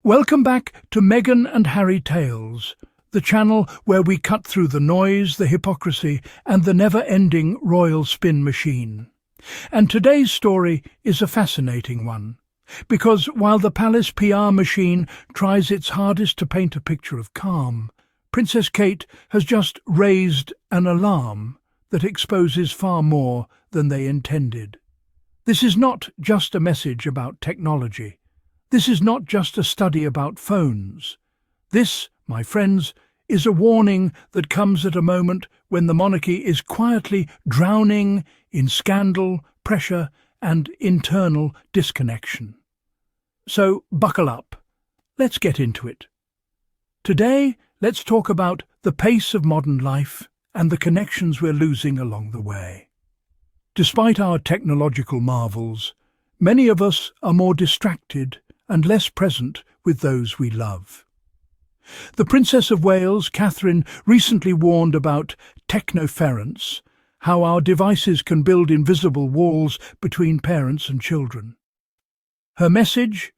Welcome back to Meghan and Harry Tales, the channel where we cut through the noise, the hypocrisy, and the never-ending royal spin machine. And today's story is a fascinating one, because while the palace PR machine tries its hardest to paint a picture of calm, Princess Kate has just raised an alarm that exposes far more than they intended. This is not just a message about technology. This is not just a study about phones. This, my friends, is a warning that comes at a moment when the monarchy is quietly drowning in scandal, pressure, and internal disconnection. So buckle up. Let's get into it. Today, let's talk about the pace of modern life and the connections we're losing along the way. Despite our technological marvels, many of us are more distracted and less present with those we love. The Princess of Wales, Catherine, recently warned about Technoference, how our devices can build invisible walls between parents and children. Her message: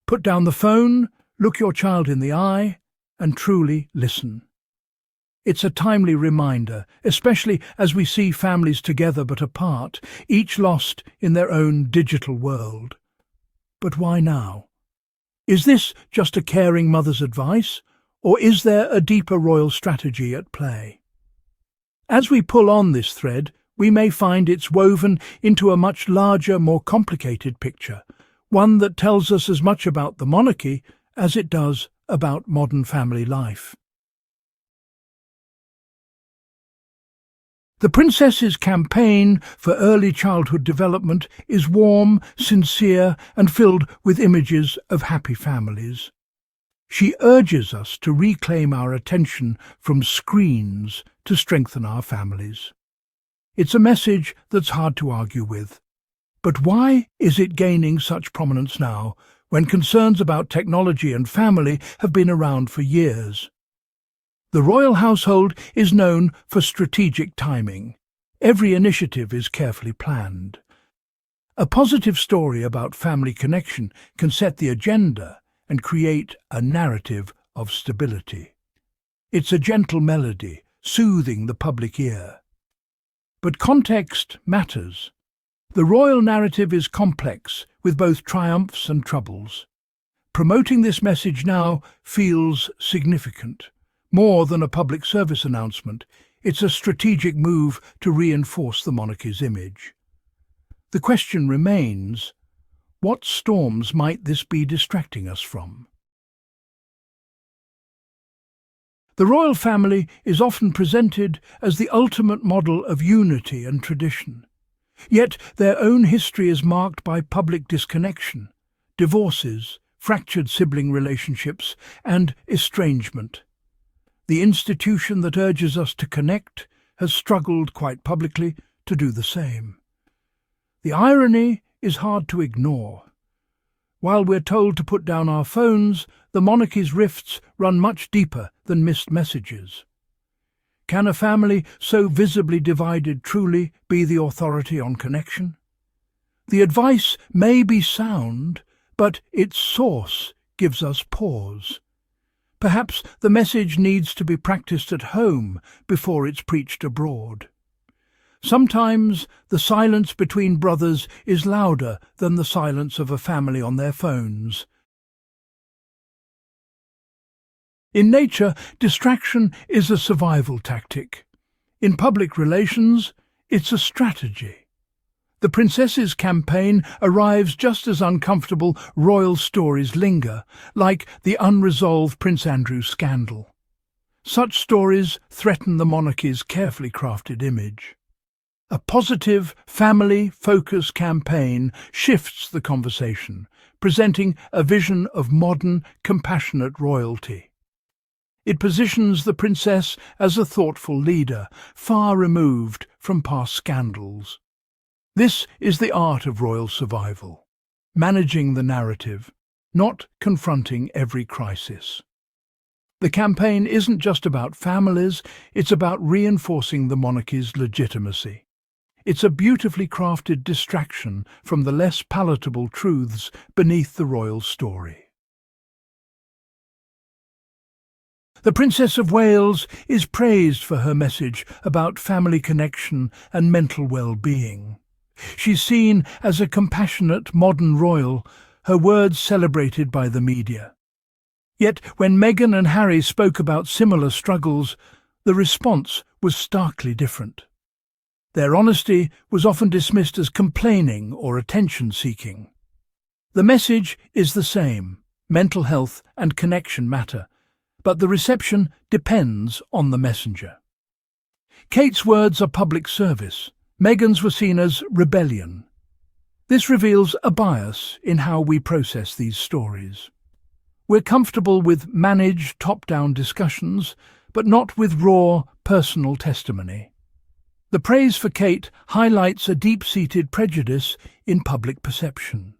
put down the phone, look your child in the eye, and truly listen. It's a timely reminder, especially as we see families together but apart, each lost in their own digital world. But why now? Is this just a caring mother's advice, or is there a deeper royal strategy at play? As we pull on this thread, we may find it's woven into a much larger, more complicated picture, one that tells us as much about the monarchy as it does about modern family life. The princess's campaign for early childhood development is warm, sincere, and filled with images of happy families. She urges us to reclaim our attention from screens to strengthen our families. It's a message that's hard to argue with. But why is it gaining such prominence now, when concerns about technology and family have been around for years? The royal household is known for strategic timing. Every initiative is carefully planned. A positive story about family connection can set the agenda and create a narrative of stability. It's a gentle melody, soothing the public ear. But context matters. The royal narrative is complex, with both triumphs and troubles. Promoting this message now feels significant. More than a public service announcement, it's a strategic move to reinforce the monarchy's image. The question remains, what storms might this be distracting us from? The royal family is often presented as the ultimate model of unity and tradition. Yet their own history is marked by public disconnection, divorces, fractured sibling relationships, and estrangement. The institution that urges us to connect has struggled quite publicly to do the same. The irony is hard to ignore. While we're told to put down our phones, the monarchy's rifts run much deeper than missed messages. Can a family so visibly divided truly be the authority on connection? The advice may be sound, but its source gives us pause. Perhaps the message needs to be practiced at home before it's preached abroad. Sometimes the silence between brothers is louder than the silence of a family on their phones. In nature, distraction is a survival tactic. In public relations, it's a strategy. The princess's campaign arrives just as uncomfortable royal stories linger, like the unresolved Prince Andrew scandal. Such stories threaten the monarchy's carefully crafted image. A positive, family-focused campaign shifts the conversation, presenting a vision of modern, compassionate royalty. It positions the princess as a thoughtful leader, far removed from past scandals. This is the art of royal survival, managing the narrative, not confronting every crisis. The campaign isn't just about families, it's about reinforcing the monarchy's legitimacy. It's a beautifully crafted distraction from the less palatable truths beneath the royal story. The Princess of Wales is praised for her message about family connection and mental well-being. She's seen as a compassionate modern royal, her words celebrated by the media. Yet when Meghan and Harry spoke about similar struggles, the response was starkly different. Their honesty was often dismissed as complaining or attention-seeking. The message is the same: mental health and connection matter, but the reception depends on the messenger. Kate's words are public service. Meghan's were seen as rebellion. This reveals a bias in how we process these stories. We're comfortable with managed, top-down discussions, but not with raw, personal testimony. The praise for Kate highlights a deep-seated prejudice in public perception.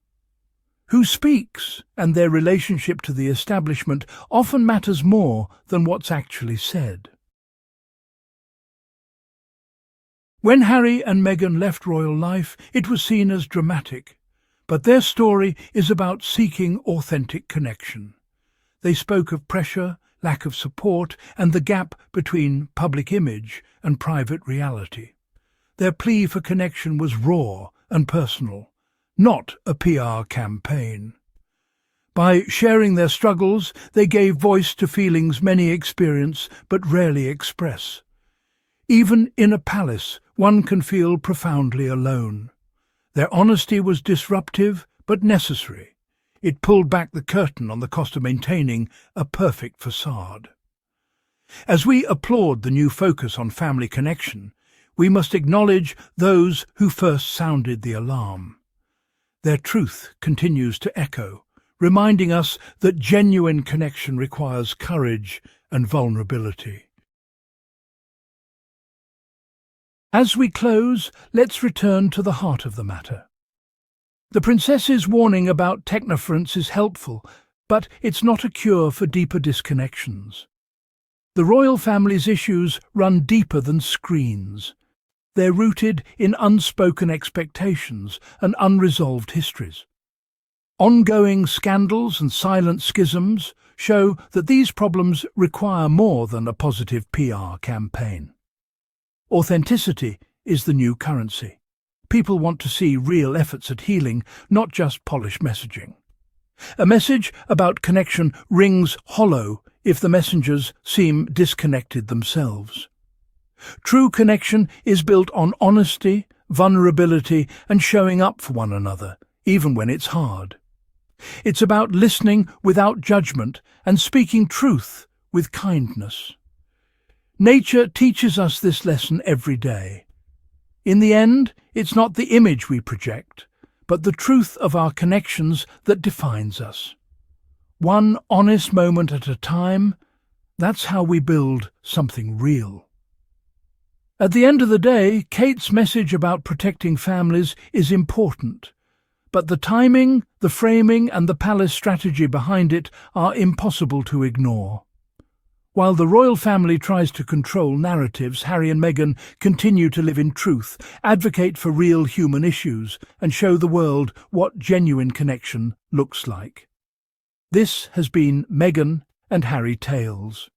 Who speaks and their relationship to the establishment often matters more than what's actually said. When Harry and Meghan left royal life, it was seen as dramatic, but their story is about seeking authentic connection. They spoke of pressure, lack of support, and the gap between public image and private reality. Their plea for connection was raw and personal, not a PR campaign. By sharing their struggles, they gave voice to feelings many experience but rarely express. Even in a palace, one can feel profoundly alone. Their honesty was disruptive but necessary. It pulled back the curtain on the cost of maintaining a perfect facade. As we applaud the new focus on family connection, we must acknowledge those who first sounded the alarm. Their truth continues to echo, reminding us that genuine connection requires courage and vulnerability. As we close, let's return to the heart of the matter. The princess's warning about Technoference is helpful, but it's not a cure for deeper disconnections. The royal family's issues run deeper than screens. They're rooted in unspoken expectations and unresolved histories. Ongoing scandals and silent schisms show that these problems require more than a positive PR campaign. Authenticity is the new currency. People want to see real efforts at healing, not just polished messaging. A message about connection rings hollow if the messengers seem disconnected themselves. True connection is built on honesty, vulnerability, and showing up for one another, even when it's hard. It's about listening without judgment and speaking truth with kindness. Nature teaches us this lesson every day. In the end, it's not the image we project, but the truth of our connections that defines us. One honest moment at a time, that's how we build something real. At the end of the day, Kate's message about protecting families is important, but the timing, the framing, and the palace strategy behind it are impossible to ignore. While the royal family tries to control narratives, Harry and Meghan continue to live in truth, advocate for real human issues, and show the world what genuine connection looks like. This has been Meghan and Harry Tales.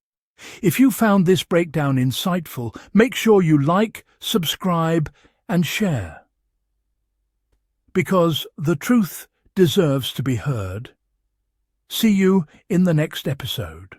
If you found this breakdown insightful, make sure you like, subscribe, and share. Because the truth deserves to be heard. See you in the next episode.